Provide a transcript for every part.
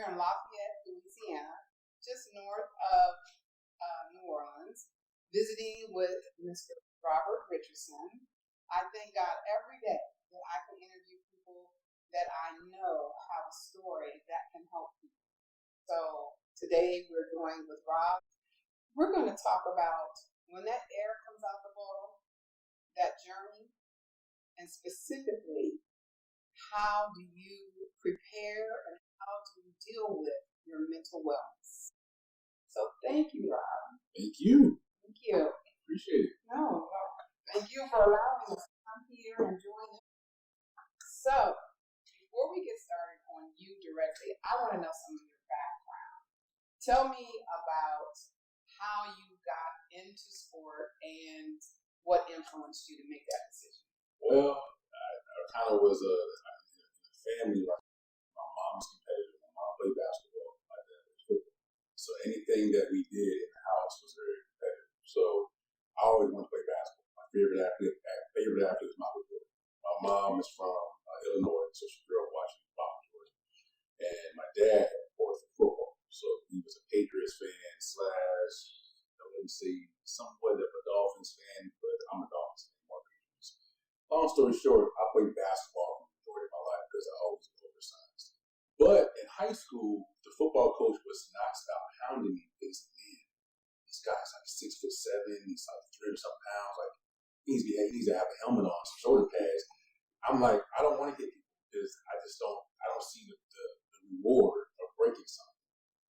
here in Lafayette, Louisiana, just north of New Orleans, visiting with Mr. Robert Richardson. I thank God every day that I can interview people that I know have a story that can help people. So today we're going with Rob. We're going to talk about when that air comes out the bottle, that journey, and specifically, how do you prepare and how do you deal with your mental wellness? So thank you, Rob. Thank you. Thank you. Appreciate it. No, thank you for allowing us to come here and join us. So before we get started on you directly, I want to know some of your background. Tell me about how you got into sport and what influenced you to make that decision. Well, I kind of was in a family like my mom's competitive. My mom played basketball. My dad played football. So anything that we did in the house was very competitive. So I always wanted to play basketball. My favorite athlete is Michael Jordan. My mom is from Illinois, so she grew up watching Bob Jordan. And my dad, of course, was football. So he was a Patriots fan / let me say, somewhat of a Dolphins fan, but I'm a Dolphins fan, more Patriots. Long story short, I played basketball for the majority of my life because I always was oversized. But in high school, the football coach was not stop hounding me because, man, this guy's like 6'7", he's like 300 something pounds, like he needs to have a helmet on, some shoulder pads. I'm like, I don't want to hit people because I don't see the reward of breaking something.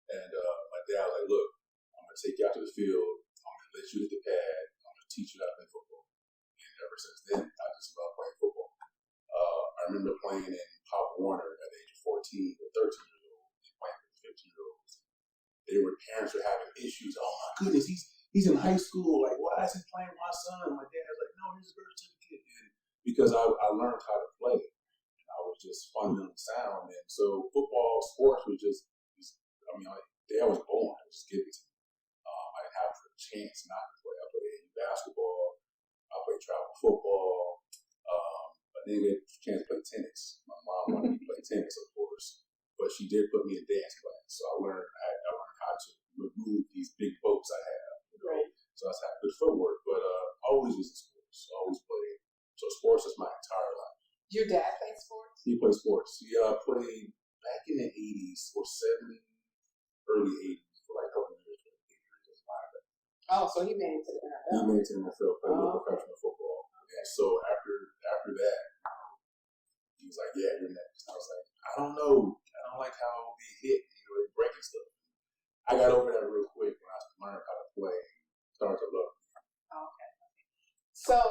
And my dad was like, look, I'm going to take you out to the field. I'm going to let you hit the pad. I'm going to teach you how to play football. And ever since then, I just love playing football. I remember playing in Pop Warner at the age of 14 or 13 years old and playing with 15-year-olds. Parents were having issues. Oh, my goodness, he's in high school. Like, why is he playing with my son? My dad was like, no, he's a birth certificate. And because I learned how to play. And I was just fundamentally sound. And so football, sports was just, I was born. It was just given to me. I didn't have a chance not to play. I played basketball. I played travel football. But then we had a chance to play tennis. My mom wanted me to play tennis, of course. But she did put me in dance class. So I learned how to remove these big boats I have. Right. So I had good footwork. But always was in sports. Always played. So sports is my entire life. Your dad played sports? He played sports. He played back in the 80s or 70s, early 80s for like a couple of years. Oh, so he made it to the NFL. He made it to the NFL, played a little professional football. Okay. And so after that, he was like, yeah, you're next. I was like, I don't know. I don't like how we hit, breaking stuff. I got over that real quick when I learned how to play and started to love it. Okay. So,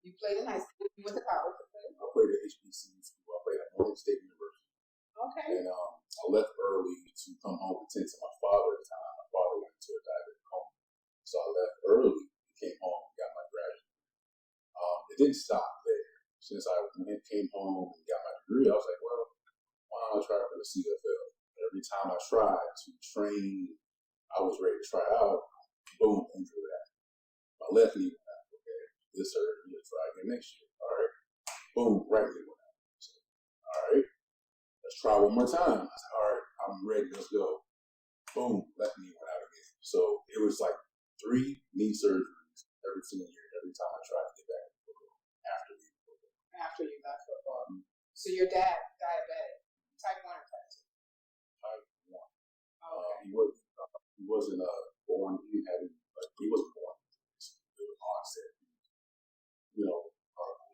you played in high school. You went to college. I played at HBCU school. I played at Morgan State University. Okay. And I left early to come home and tend to my father at the time. My father went into a diabetic coma. So I left early and came home and got my graduate. It didn't stop there. Since I came home and got my degree, I was like, well, why don't I try for the CFL? Every time I tried to train, I was ready to try out. Boom, injury happened. My left knee went out. Okay, this hurt. You'll try again next year. All right. Boom, right knee went out. So, all right. Let's try one more time. I said, all right, I'm ready. Let's go. Boom, left knee went out again. So it was like 3 knee surgeries every single year, every time I tried to get back to football after leaving football. After you left football. Mm-hmm. So your dad, diabetic, type 1 or type 2? Type 1. Okay. He wasn't born. He wasn't born. It was onset.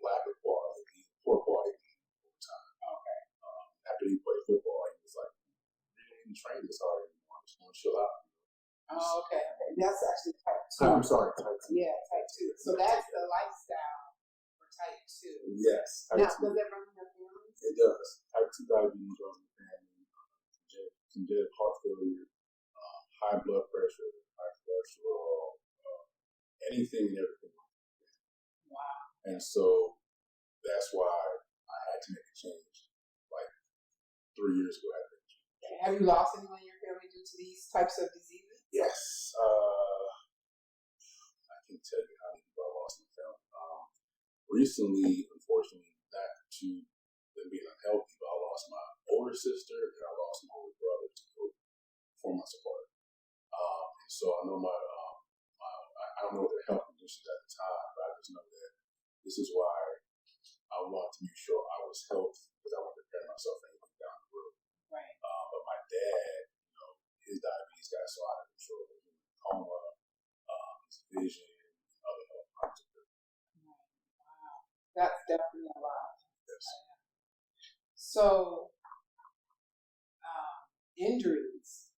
Lack of quality, poor quality over time. Okay. After he played football, he was like, "You didn't train this hard anymore. I'm just going to chill out." Oh, okay. That's actually type 2. I'm sorry, type 2. Yeah, type 2. So that's the lifestyle for type 2. Yes. Now, does that run in your family? It does. Type 2 diabetes runs in the family. Congenital heart failure, high blood pressure, high cholesterol, anything and everything. Wow. And so that's why I had to make a change. Like 3 years ago, I had to make a change. Have you lost anyone in your family due to these types of diseases? Yes. I can tell you how many people I lost in the family. Recently, unfortunately, not to them being unhealthy, but I lost my older older sister and I lost my older brother to COVID 4 months apart. And so I know I don't know what their health conditions at the time, but I just know that this is why I wanted to make sure I was healthy because I wanted to prepare myself for anything down the road. Right. But my dad, his diabetes got so out of control. He was in coma, his vision, and other health problems. Wow. That's definitely a lot. Yes. So, injuries,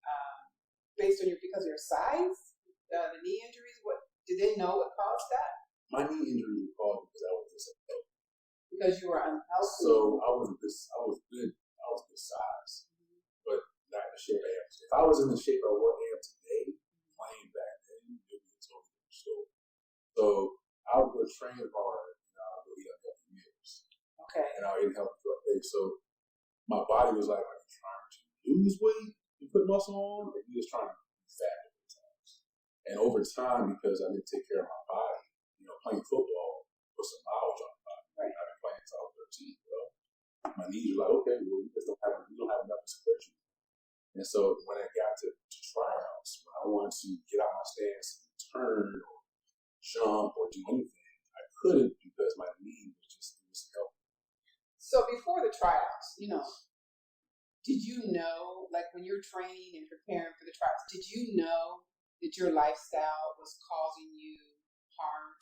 based on because of your size, the knee injuries, what did they know what caused that? My knee injury was caused because I was disabled. Because you were unhealthy. So I was good size, but not in the shape I am today. If I was in the shape I am today, playing back then, it would be a totally different story. So I would go train hard, and I would go eat unhealthy meals. Okay. And I would eat healthy throughout the day. So my body was like, are you trying to lose weight and put muscle on, or are you just trying to be fat over time? And over time, because I didn't take care of my body, playing football put some miles on my body. Right. I've been playing until I was 13. Well, my knees were like, okay, well, we don't have enough circulation. And so when I got to tryouts, when I wanted to get out my stance and turn or jump or do anything, I couldn't because my knee was healthy. So before the tryouts, did you know, like when you're training and preparing for the tryouts, did you know that your lifestyle was causing you harm?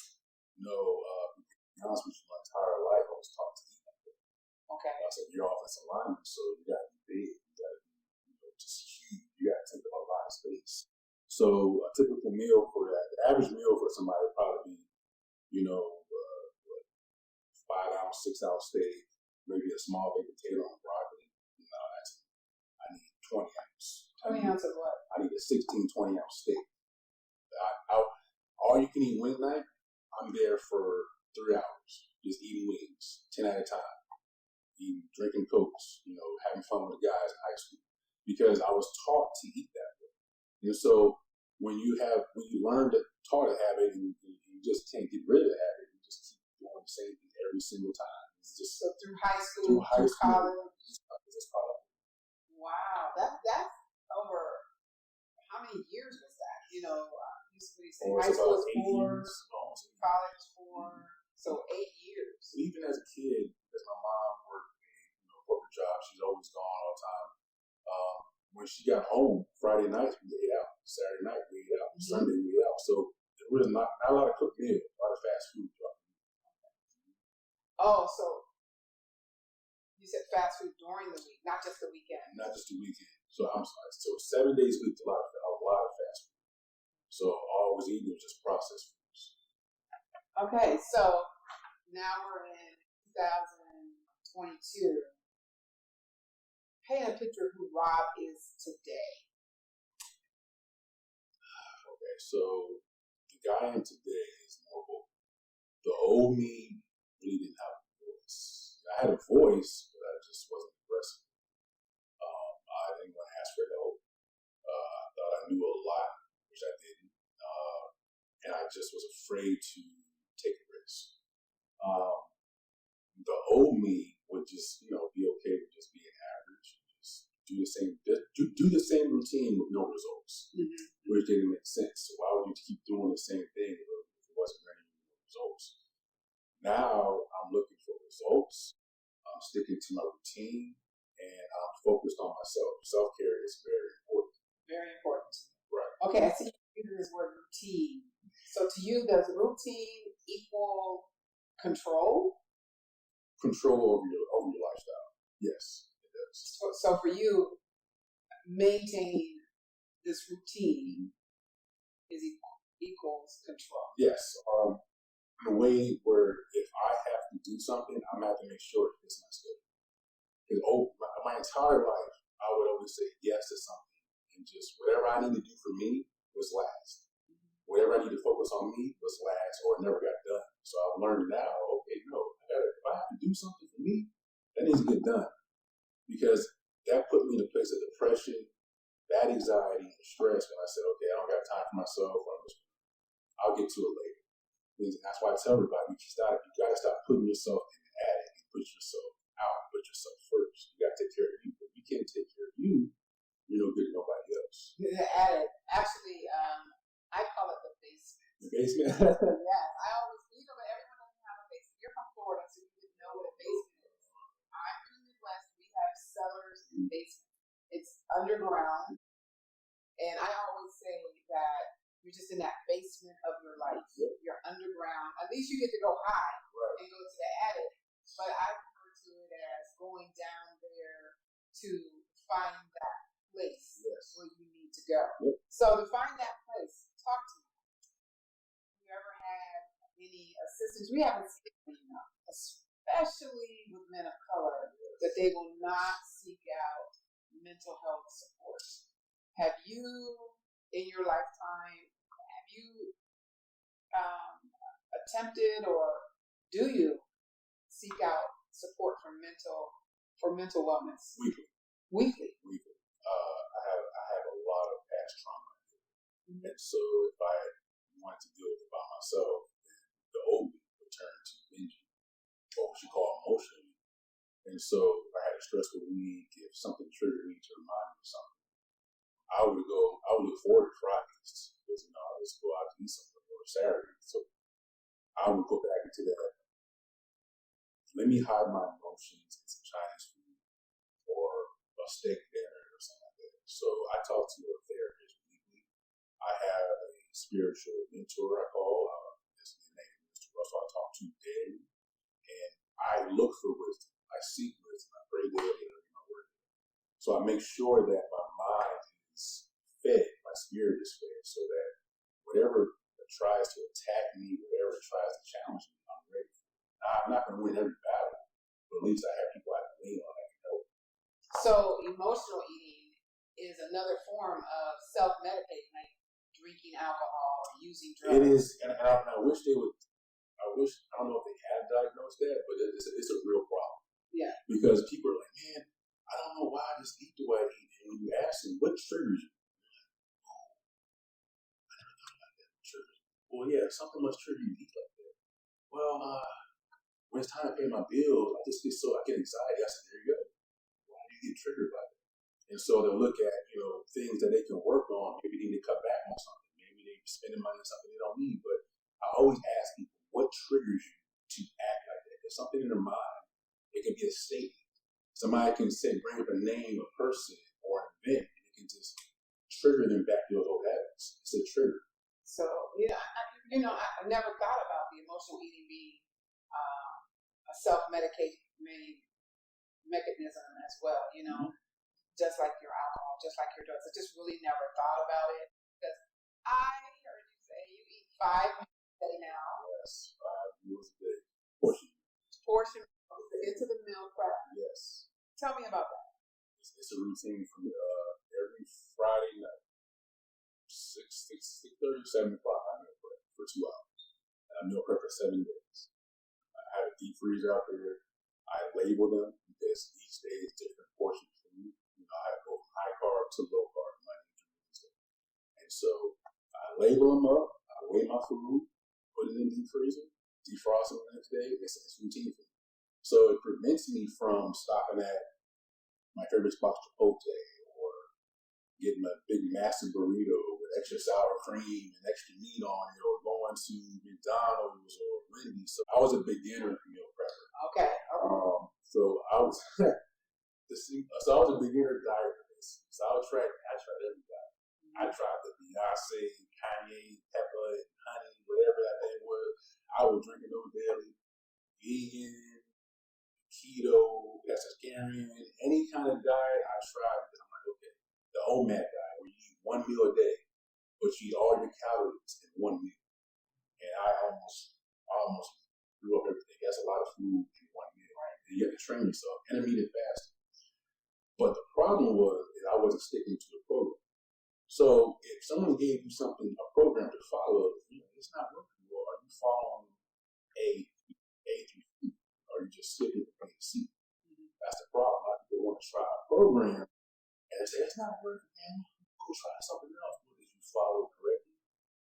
No, to be honest with you, my entire life I was taught to eat like that. Okay. I said, you're offensive lineman, so you got to be big, you got to be just huge, you got to take up a lot of space. So a typical meal for that, the average meal for somebody would probably be, 5-ounce, 6-ounce steak, maybe a small baked potato and broccoli. I need 20 ounce. 20 ounce of what? I need a 16, 20 ounce steak. All you can eat wing night, I'm there for 3 hours, just eating wings, 10 at a time, drinking Cokes, having fun with the guys in high school, because I was taught to eat that way. And so when you learn to taught a habit, and you just can't get rid of the habit, you just keep doing the same thing every single time. It's just so through high school, college. Just college. Wow, that's over. How many years was that? High school is 4, college 4, so 8 years. Even as a kid, because my mom worked a corporate job, she's always gone all the time. When she got home, Friday nights we ate out, Saturday night we ate out, Sunday we ate out. So there was not a lot of cooked meals, a lot of fast food. Oh, so you said fast food during the week, not just the weekend. Not just the weekend. So I'm sorry. So 7 days a week, a lot of fast food. So all I was eating was just processed foods. Okay, so now we're in 2022. Paint a picture of who Rob is today. Okay, so the guy I am today is more vocal. The old me really didn't have a voice. I had a voice, but I just wasn't aggressive. I didn't want to ask for help. I thought I knew a lot, which I didn't. And I just was afraid to take a risk. The old me would just, be okay with just being average, just do the same routine with no results, which didn't make sense. So why would you keep doing the same thing if it wasn't bringing you results? Now I'm looking for results. I'm sticking to my routine, and I'm focused on myself. Self-care is very important. Very important. Right. Okay, I see you use this word routine. So to you, does routine equal control? Control over your lifestyle. Yes, it does. So for you, maintaining this routine is equals control. Yes. In a way where if I have to do something, I'm going to have to make sure it fits my schedule. Because my entire life, I would always say yes to something, and just whatever I need to do for me was last. Whatever I need to focus on me was last, or it never got done. So I've learned now, okay, no, if I have to do something for me, that needs to get done. Because that put me in a place of depression, bad anxiety, and stress when I said, okay, I don't got time for myself, I'll get to it later. And that's why I tell everybody, you got to stop putting yourself in the attic and put yourself out, put yourself first. You got to take care of you. You can't take care of you, you're no good to nobody else. Actually, I call it the basement. The basement? Yes, I always, but everyone doesn't have a basement. You're from Florida, so you wouldn't know what a basement is. I'm from the Midwest. We have cellars and basements. It's underground, and I always say that you're just in that basement of your life. Yep. You're underground. At least you get to go high and go to the attic. But I refer to it as going down there to find that place where you need to go. Yep. So to find that place, talk to me. Have you ever had any assistance? We haven't seen enough, especially with men of color, that they will not seek out mental health support. Have you, in your lifetime, attempted, or do you seek out support for mental wellness? Weekly. I have a lot of past trauma, and so if I wanted to deal with it by myself, then the old me would turn to binging, or what you call emotional eating. And so if I had a stressful week, if something triggered me to remind me of something, I would look forward to Fridays because I always go out to eat something, or Saturday. So I would go back into that. Let me hide my emotions in some Chinese food or a steak dinner or something like that. So I talk to a therapist weekly. I have a spiritual mentor I call. His name is Mr. Russell. I talk to daily, and I look for wisdom. I seek wisdom. I pray daily and read my word. So I make sure that my mind is fed, my spirit is fed, so that whatever tries to attack me, whatever tries to challenge me, I'm ready for it. Now, I'm not going to win every battle, but at least I have people I can lean on that can help. So emotional eating is another form of self-medicating, like drinking alcohol or using drugs. It is, and I wish they would. I don't know if they have diagnosed that, but it's a real problem. Yeah. Because people are like, man, I don't know why I just eat the way I eat. And when you ask them, what triggers you? Well, yeah, something must trigger you to eat like that. Well, when it's time to pay my bills, I get anxiety. I said, there you go. Why do you get triggered by that? And so they'll look at, things that they can work on. Maybe they need to cut back on something. Maybe they're spending money on something they don't need. But I always ask people, what triggers you to act like that? There's something in their mind. It can be a statement. Somebody can bring up a name, a person, or an event, and it can just trigger them back to those old habits. It's a trigger. So, I never thought about the emotional eating being a self-medicating mechanism as well, just like your alcohol, just like your drugs. I just really never thought about it because I heard you say you eat 5 meals a day now. Yes, 5 meals a day. Portion into the meal prep. Yes. Tell me about that. It's a routine for me. Every Friday night, 6:30, 7 o'clock, I meal prep for 2 hours. And I meal prep for 7 days. I have a deep freezer out there. I label them because each day is different portions for me. I go from high carb to low carb Monday through Wednesday. And so I label them up. I weigh my food, put it in the deep freezer, defrost it the next day. It's routine for me. So it prevents me from stopping at my favorite spot, Chipotle, or getting a big massive burrito with extra sour cream and extra meat on it, or going to McDonald's or Wendy's. So I was a beginner meal prepper. Okay. So I was a beginner diet basically. So I tried every diet. I tried the Beyonce, Kanye, pepper, and honey, whatever that thing was. I was drinking those daily. Vegan, keto, pescatarian, any kind of diet I tried. I'm like, okay, the OMAD diet where you eat 1 meal a day, but you eat all your calories in 1 meal. And I almost blew up everything. That's a lot of food in 1 meal. Right? And you have to train yourself. Intermittent fasting. But the problem was that I wasn't sticking to the program. So if someone gave you a program to follow, it's not working. Well, are you following A through C? Or are you just skipping A to C? That's the problem. A lot of people want to try a program and they say, it's not working, man. Go try something else. Well, did you follow it correctly?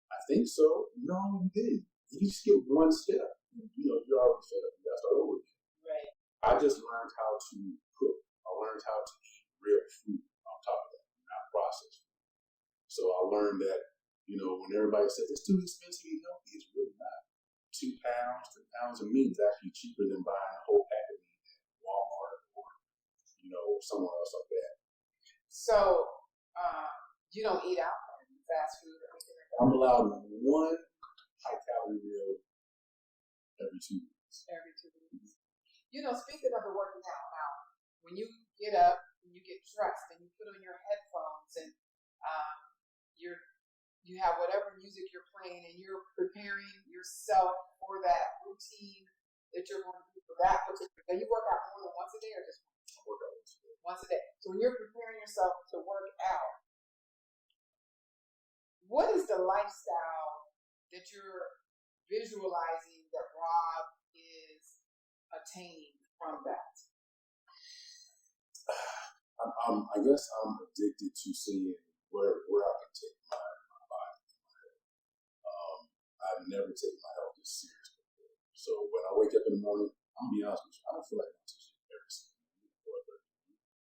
I think so. No, you didn't. If you skip one step, you're already fed up. You got to start over again. Right. I just learned how to cook. I learned how to eat real fresh food on top of that, not processed food. So I learned that, when everybody says it's too expensive to eat healthy, it's really not. 2 pounds, 3 pounds of meat is actually cheaper than buying a whole pack of meat at Walmart or, somewhere else like that. So, you don't eat out then, fast food or anything like that? I'm allowed one high-calorie meal every 2 weeks. Every 2 weeks. Speaking of the working out, now, when you get up and you get dressed and you put on your headphones and you have whatever music you're playing and you're preparing yourself for that routine that you're going to do for that particular day. You work out more than once a day or just once? I work out once a day. Once a day. So when you're preparing yourself to work out, what is the lifestyle that you're visualizing that Rob is attaining from that? I guess I'm addicted to seeing where I can take my body. I've never taken my health this serious before. So when I wake up in the morning, I'm gonna be honest with you, I don't feel like I'm teaching every single morning.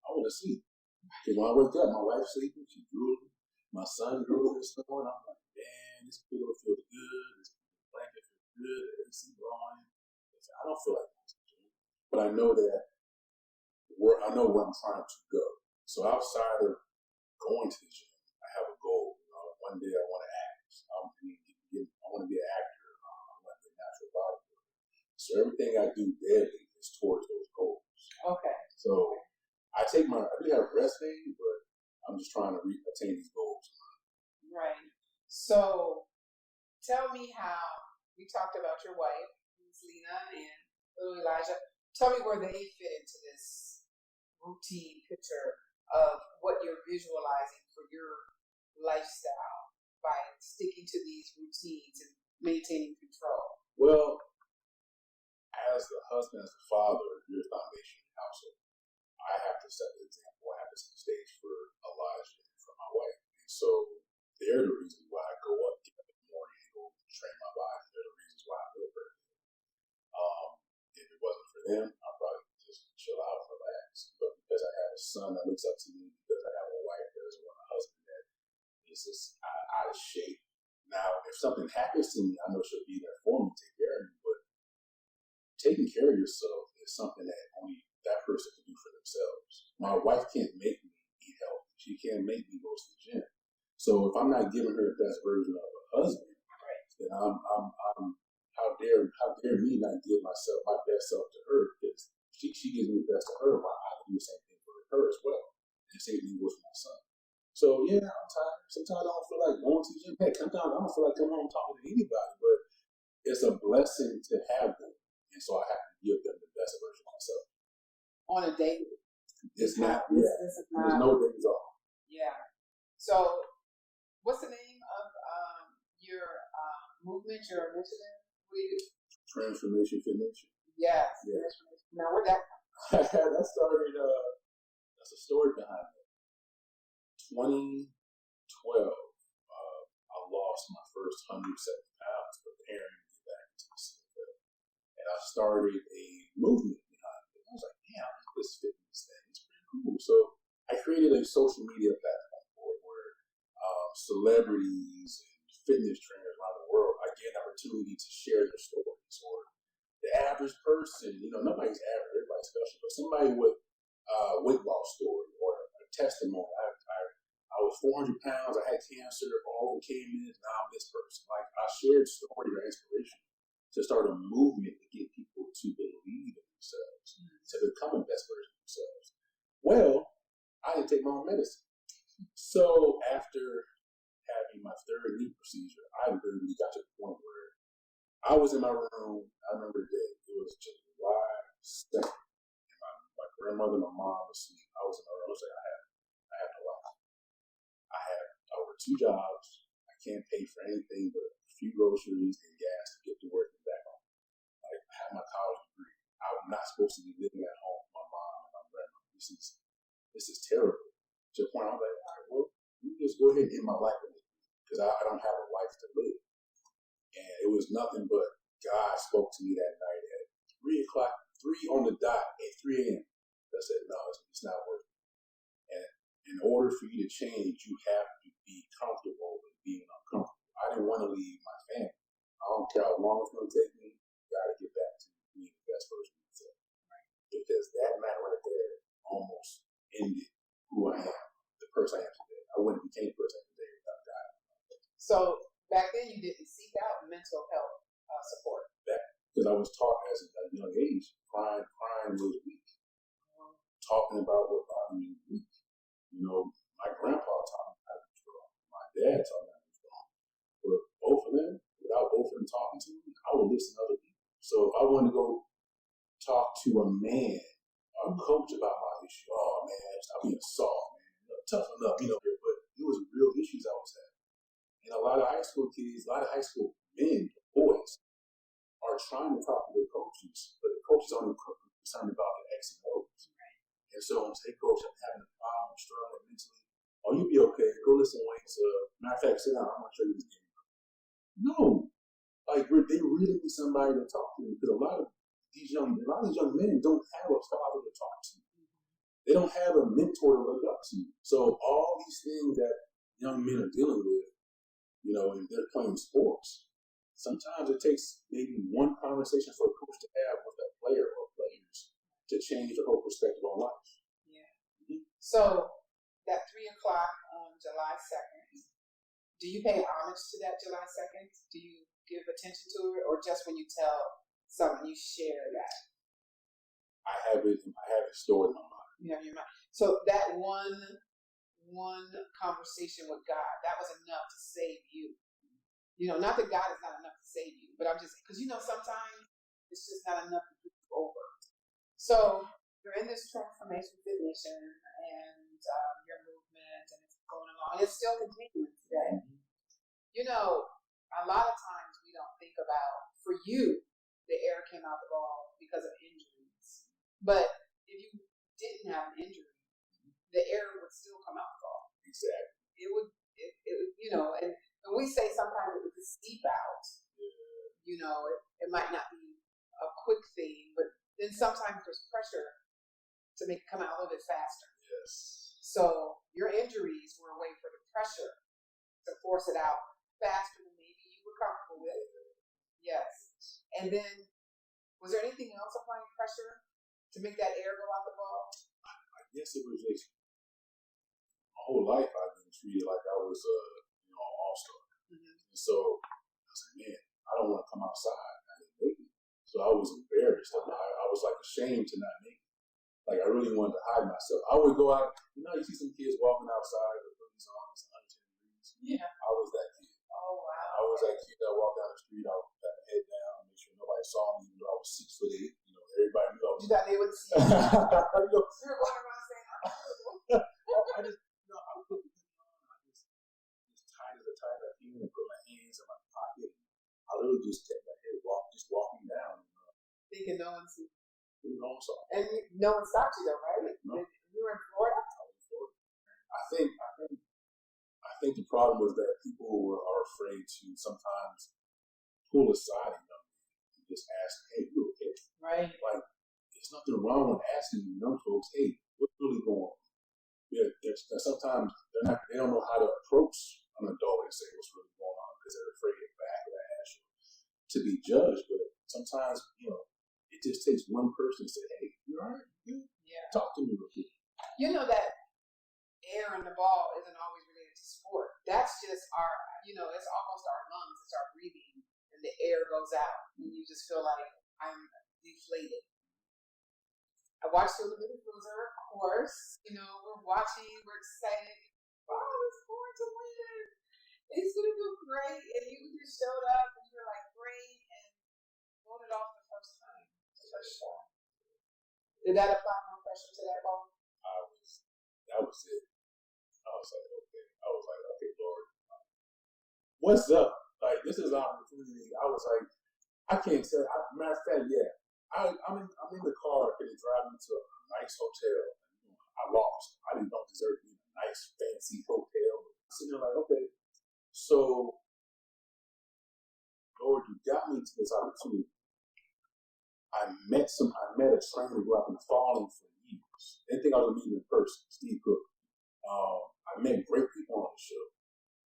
I want to sleep. Because when I wake up, my wife's sleeping, she's drooling, my son drooling and snoring. I'm like, man, this pillow feels good, this blanket feels good, the AC blowing. I don't feel like I'm teaching. But I know that where I'm trying to go. So outside of going to the gym, I have a goal. One day I want to act. I want to be an actor. I want to be a natural bodybuilder. So everything I do daily is towards those goals. Okay. So I do have rest days, but I'm just trying to attain these goals. Right. So tell me how we talked about your wife, Ms. Lena, and little Elijah. Tell me where they fit into this routine picture of what you're visualizing for your lifestyle by sticking to these routines and maintaining control. Well, as the husband, as the father, you're the foundation of the household. I have to set the example. I have to set the stage for Elijah and for my wife. And so they're the reason why I get up in the morning and go train my body. They're the reasons why I feel very good. If it wasn't for them, I'd probably just chill out and relax. But because I have a son that looks up to me, because I have a wife that doesn't want a husband that is just out of shape. Now, if something happens to me, I know she'll be there for me, take care of me. But taking care of yourself is something that only that person can do for themselves. My wife can't make me eat healthy. She can't make me go to the gym. So if I'm not giving her the best version of a husband, then I'm how dare me not give myself my best self to her, because she gives me the best of her, while I can do the same thing for her as well. And the same thing goes for my son. So yeah, I'm tired. Sometimes I don't feel like going to the gym. Heck, sometimes I don't feel like coming home talking to anybody, but it's a blessing to have them. And so I have to give them the best version of myself. On a daily. It's not, yeah. There's no days off. Yeah. So what's the name of your movement, your initiative? Transformation Fitness. Yes. Now where'd that come from? That started, that's a story behind it. 2012, I lost my first 170 pounds preparing to get back into the CFL. And I started a movement behind it. I was like, damn, this fitness thing is pretty cool. So I created a social media platform for it where celebrities and fitness trainers around the world, I get an opportunity to share their stories. Or the average person, nobody's average, everybody's special, but somebody with a weight loss story or a testimony. I was 400 pounds, I had cancer, all overcame it, now I'm this person. Like, I shared stories or inspiration to start a movement to get people to believe in themselves, to become the best version of themselves. Well, I didn't take my own medicine. So after having my third knee procedure, I literally got to the point where I was in my room. I remember the day. It was July 2nd. And my grandmother and my mom was asleep. I was in my room. I was like, I have no life. I have over 2 jobs. I can't pay for anything but a few groceries and gas to get to work and back home. Like, I have my college degree. I'm not supposed to be living at home with my mom and my grandmother. This is terrible. To the point I was like, all right, well, you just go ahead and end my life with me, because I don't have a life to live. And it was nothing but God spoke to me that night at 3 on the dot, at 3 a.m. I said, no, it's not worth it. And in order for you to change, you have to be comfortable with being uncomfortable. I didn't want to leave my family. I don't care how long it's going to take me. Got to get back to being the best version of myself. Right. Because that matter right there almost ended who I am, the person I am today. I wouldn't have became the person I am today without God. So back then you didn't seek out mental health support. Because I was taught as a young age, crying was weak. Talking about what bothered me was weak. My grandpa taught me how to be strong. My dad taught me how to be strong. But both of them, without both of them talking to me, I would listen to other people. So if I wanted to go talk to a man or a coach about my issue, oh man, stop being soft, man. Toughen up, but it was real issues I was having. And a lot of high school kids, a lot of high school men, boys, are trying to talk to their coaches, but the coaches aren't concerned about the X and O's. And so I'm saying, hey, coach, I'm having a problem, I'm struggling mentally. Oh, you'll be okay. Go listen to Wayne's. Matter of fact, sit down. I'm going to show you this game. No. Like, they really need somebody to talk to because a lot of these young men don't have a father to talk to. They don't have a mentor to look up to. So all these things that young men are dealing with, and they're playing sports, sometimes it takes maybe one conversation for a coach to have with a player or players to change the whole perspective on life. Yeah. Mm-hmm. So that 3 o'clock on July 2nd, do you pay homage to that July 2nd? Do you give attention to it, or just when you tell someone you share that? I have it stored in my mind. You have in your mind. So that one conversation with God, that was enough to save you. Not that God is not enough to save you, but I'm just, because sometimes it's just not enough to put you over. So you're in this transformation position and your movement, and it's going along, and it's still continuing today. A lot of times we don't think about, for you, the air came out the ball because of injuries. But if you didn't have an injury, the air would still come out the ball. Exactly. It would, and when we say sometimes it would seep out, it might not be a quick thing, but then sometimes there's pressure to make it come out a little bit faster. Yes. So your injuries were a way for the pressure to force it out faster than maybe you were comfortable with. Yes. And then, was there anything else applying pressure to make that air go out the ball? I guess it was just my whole life I've been treated like I was an all-star. Mm-hmm. And so I was like, man, I don't want to come outside. I didn't make it. So I was embarrassed. I was like ashamed to not make it. Like I really wanted to hide myself. I would go out, you see some kids walking outside with hoodies on, it's 110 degrees. Yeah. I was that kid. Oh, wow. I was that kid that walked down the street, I would have my head down, make sure nobody saw me, even though I was 6'8". Everybody knew I was. You thought they would see you. You were walking around saying, I'm I just, I would put the hoodie on, I just tight as I can and put my hands in my pocket. I literally just kept my head walking down. Thinking no one sees. No one saw. And no one stopped you though, right? No. You were in Florida? I was in Florida. I think the problem was that people are afraid to sometimes pull aside and just ask, hey, you okay? Right. Like, there's nothing wrong with asking young folks, hey, what's really going on? Yeah, sometimes they don't know how to approach an adult and say what's really going on because they're afraid of backlash or to be judged. But sometimes, it just takes one person to say, hey, you all right? Yeah. Talk to me real quick. That air in the ball isn't always related to sport. That's just it's almost our lungs, it's our breathing, and the air goes out, and you just feel like I'm deflated. I watched the Olympic Loser, of course. We're watching, we're excited. Oh, it's going to win. It's going to do great. And you just showed up, and you were like, great, and voted off the first time. Did that apply more pressure to that ball? That was it. I was like, okay, Lord, what's up? Like, this is an opportunity. I was like, I can't say. Matter of fact, yeah. I'm in the car and they drive me to a nice hotel. I lost. I don't deserve to be in a nice, fancy hotel. I'm sitting there like, okay, so Lord, you got me to this opportunity. I met a trainer who I've been following for years. They think I was meeting in person, Steve Cook. I met great people on the show.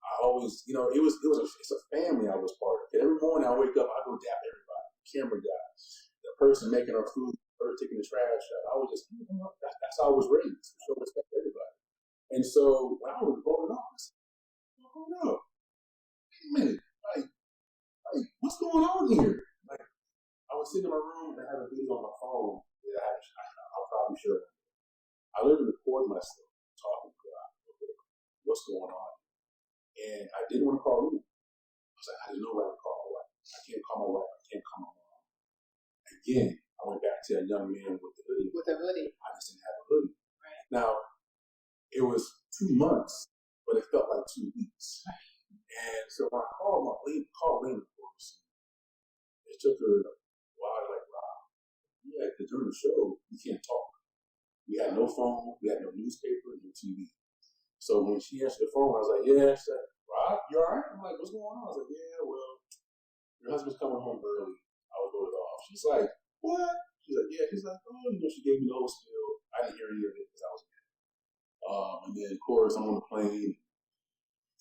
I always, it's a family I was part of. Every morning I wake up, I go dap everybody. Camera guy, the person making our food, the person taking the trash out. I was just, that's how I was raised. To show respect to everybody. And so when I was growing up, I said, hold up, wait a minute, like, what's going on here? Like, I was sitting in my room and I had a video on my phone that I'll probably share. I literally recorded myself talking to God. Okay, what's going on? And I didn't want to call Lena. I was like, I didn't know where to call my wife. I can't call my wife. I can't call my mom. Again, I went back to a young man with the hoodie. With a hoodie. I just didn't have a hoodie. Right. Now, it was 2 months, but it felt like 2 weeks. Right. And so when I called Lena, of course, it took her a while. Like, wow, yeah, because during the show, we can't talk. We had no phone, we had no newspaper, no TV. So when she answered the phone, I was like, yeah. She's like, Rob, you all right? I'm like, what's going on? I was like, yeah, well, your husband's coming home early. I was voted off. She's like, what? She's like, yeah. She's like, oh, she gave me the whole spiel. I didn't hear any of it because I was mad. And then, of course, I'm on the plane.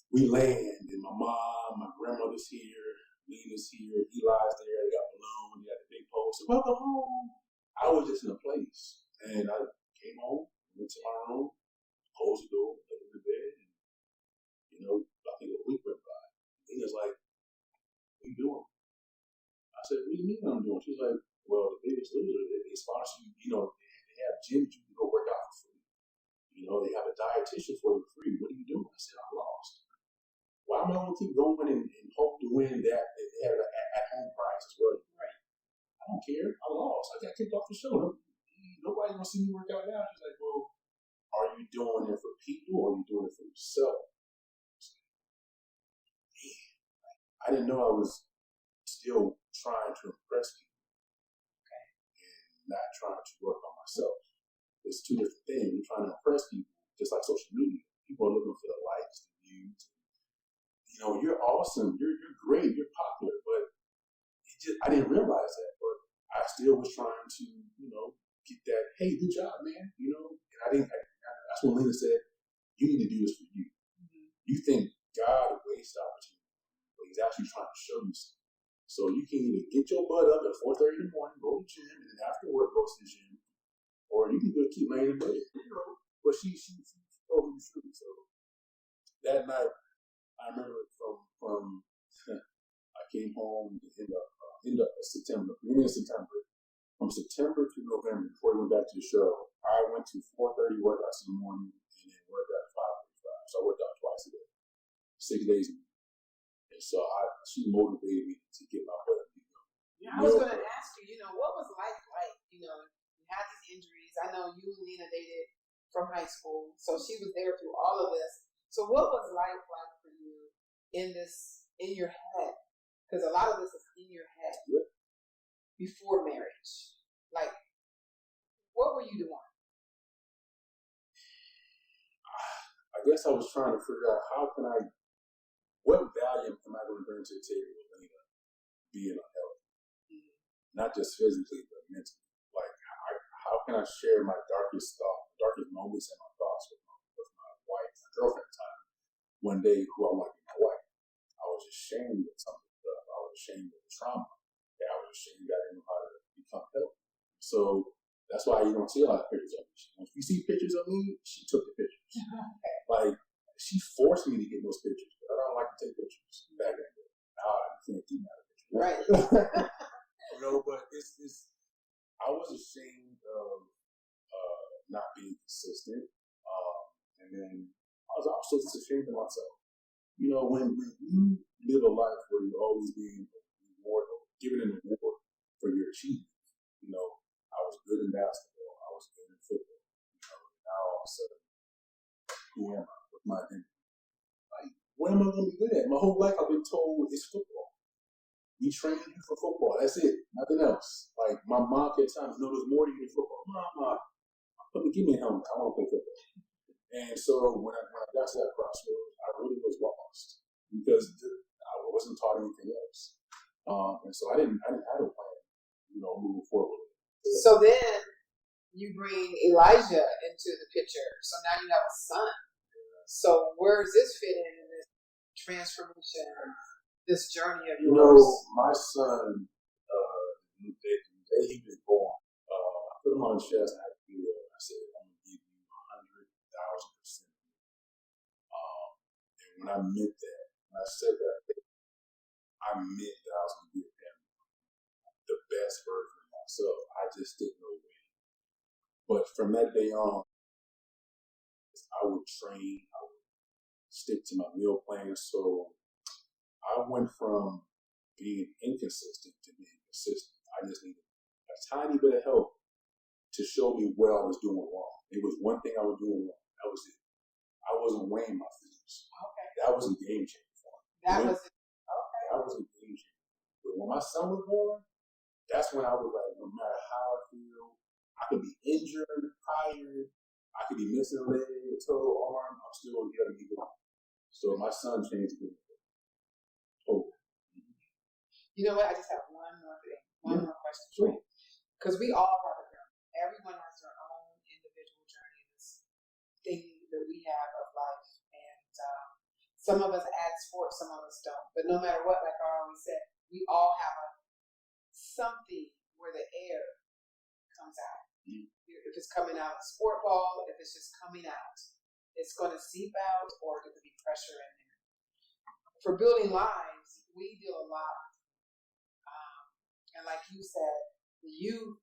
We land, and my mom, my grandmother's here, Lena's here, Eli's there. They got balloon, they got the big poster. Welcome home. I was just in a place, and I came home, went to my room, closed the door, laid in the bed, and I think a week went by. Lena's like, what are you doing? I said, what do you mean I'm doing? She's like, well, the Biggest Loser, they sponsor you, they have gyms you can go work out for free. They have a dietitian for you free. What are you doing? I said, I'm lost. Why am I going to keep going and hope to win that they have an at-home prize as well? Right. I don't care. I lost. I got kicked off the show. Nobody's going to see me work out now. She's like, well, are you doing it for people or are you doing it for yourself? I didn't know I was still trying to impress people. Okay. And not trying to work on myself. It's two different things. You're trying to impress people, just like social media. People are looking for the likes, the views. You're awesome. You're great. You're popular. But I didn't realize that. But I still was trying to, get that, hey, good job, man. And I didn't. That's when Lena said, you need to do this for you. Mm-hmm. You think God wastes opportunity, but He's actually trying to show you something. So you can either get your butt up at 4:30 in the morning, go to the gym, and then after work go to the gym, or you can go keep laying in bed. But she told me the truth. So that night, I remember from I came home end of September, beginning of September. From September to November, before we went back to the show, I went to 4:30 workouts in the morning and then worked out at 5:45. So I worked out twice a day, 6 days a week. And so she motivated me to get my butt up. Yeah, I was going to ask you, what was life like? You had these injuries. I know you and Lena dated from high school, so she was there through all of this. So what was life like for you in your head? Because a lot of this is in your head. Yep. Before marriage. Like, what were you doing? I guess I was trying to figure out what value am I going to bring to the table with Lena being unhealthy? Mm-hmm. Not just physically, but mentally. Like, how can I share my darkest moments and my thoughts with my wife, my girlfriend at the time, one day who I want to be my wife? I was ashamed of some of the stuff. I was ashamed of the trauma. I was ashamed that I didn't know how to become healthy. So that's why you don't see a lot of pictures of me. If you see pictures of me, she took the pictures. Like, she forced me to get those pictures, but I don't like to take pictures back then. Now I can't keep my pictures. Right. But it's I was ashamed of not being consistent. And then I was also just ashamed of myself. When you live a life where you're always being given an award for your achievement. I was good in basketball. I was good in football. Now all of a sudden, who am I? What's my identity? Like, what am I going to be good at? My whole life I've been told it's football. We train you for football. That's it. Nothing else. Like, my mom at times, there's more to you than football. Mom, give me a helmet. I want to play football. And so when I got to that crossroads, I really was lost because I wasn't taught anything else. And so I didn't have a plan, moving forward. So then you bring Elijah into the picture. So now you have a son. where does this fit in this transformation, this journey of You yours? know, my son, the day he was born, I put him on the chest and I feel, I said, I'm going to give you 100,000%. And when I meant that, when I said that, I meant that I was going to give him the best version of myself. I just didn't know when. But from that day on, I would train, I would stick to my meal plan. So I went from being inconsistent to being consistent. I just needed a tiny bit of help to show me what I was doing wrong. It was one thing I was doing wrong. That was it. I wasn't weighing my foods. Okay. That was a game changer for me. That was it. Okay. That was a game changer. But when my son was born, that's when I was like, no matter how I feel, I could be injured, tired, I could be missing a leg, a toe, arm, I'm still going to get me going. So my son changed me. Oh. You know what? I just have one more thing, one more question for you. Because we all have a journey. Everyone has their own individual journey, this thing that we have of life. And some of us add sports, some of us don't. But no matter what, like I always said, we all have something where the air comes out. If it's coming out a sport ball, if it's just coming out, it's going to seep out, or there could be pressure in there. For building lives, we deal a lot. And like you said, the youth,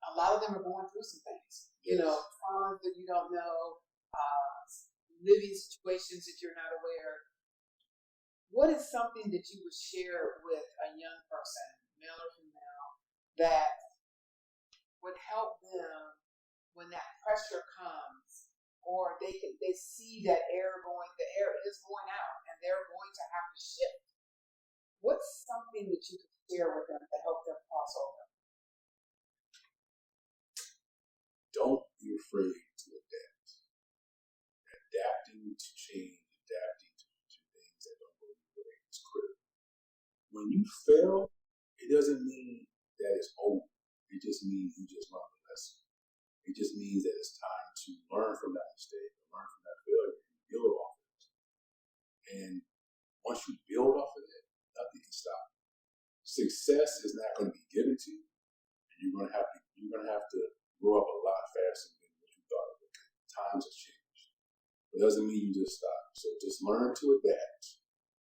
a lot of them are going through some things. You know, traumas that you don't know, living situations that you're not aware. What is something that you would share with a young person, male or female, that would help them when that pressure comes, or they see that the air is going out, and they're going to have to shift? What's something that you could share with them to help them cross over? Don't be afraid to adapt. Adapting to change, adapting to things that don't go your way is critical. When you fail, it doesn't mean that it's over. It just means you just learned a lesson. It just means that it's time to learn from that mistake, learn from that failure, and build off of it. And once you build off of it, nothing can stop you. Success is not going to be given to you, and you're going to have to grow up a lot faster than what you thought it would. Times have changed. It doesn't mean you just stop. So just learn to adapt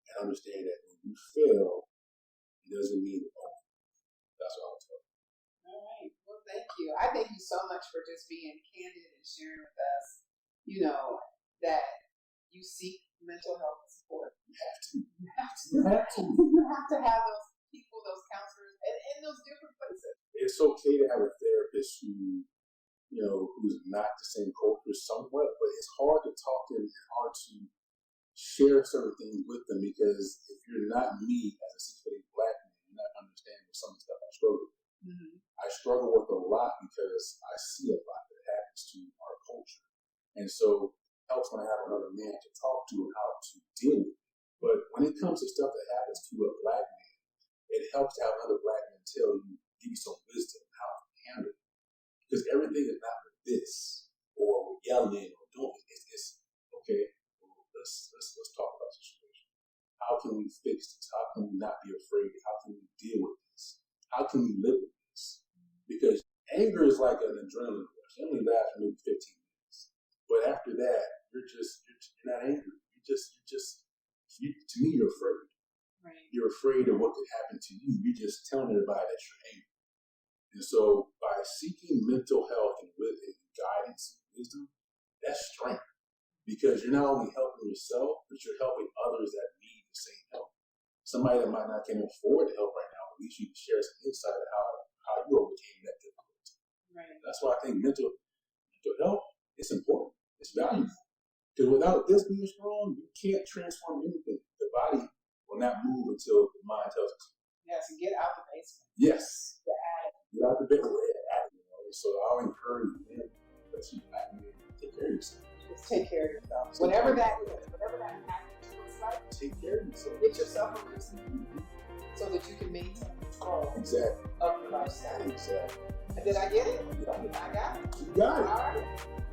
and understand that when you fail, it doesn't mean it's over. That's what I was talking about. All right. Well, thank you. I thank you so much for just being candid and sharing with us, you know, that you seek mental health support. You have to. You have to. You have to. You have to have those people, those counselors, and in those different places. It's okay to have a therapist who, you know, who's not the same culture somewhat, but it's hard to talk to them. It's hard to share certain things with them, because if you're not me as a 6'8" black man, you're not understanding some of the stuff I struggle with. Mm-hmm. I struggle with a lot because I see a lot that happens to our culture. And so it helps when I have another man to talk to and how to deal with it. But when it comes to stuff that happens to a black man, it helps to have another black man give you some wisdom how to handle it. Because everything is not with this or with yelling or doing it. It's okay. Well, let's talk about the situation. How can we fix this? How can we not be afraid? How can we deal with this? How can we live with this? Because anger is like an adrenaline rush. It only lasts for maybe 15 minutes. But after that, you're not angry. To me, you're afraid. Right. You're afraid of what could happen to you. You're just telling everybody that you're angry. And so by seeking mental health and guidance and wisdom, that's strength. Because you're not only helping yourself, but you're helping others that need the same help. Somebody that might not can afford to help right now, at least you can share some insight of how you overcame that difficulty. Right. That's why I think mental health is important. It's valuable. Because without this being strong, you can't transform anything. The body will not move until the mind tells it. Yes, and get out the basement. Yes. Get out the basement. So I'll encourage you, that you take care of yourself. Just take care of yourself. Whatever that is, whatever that package looks like, take care of yourself. Get yourself a routine so that you can maintain control of your lifestyle. Exactly. And did I get it? I got it. You got it. All right.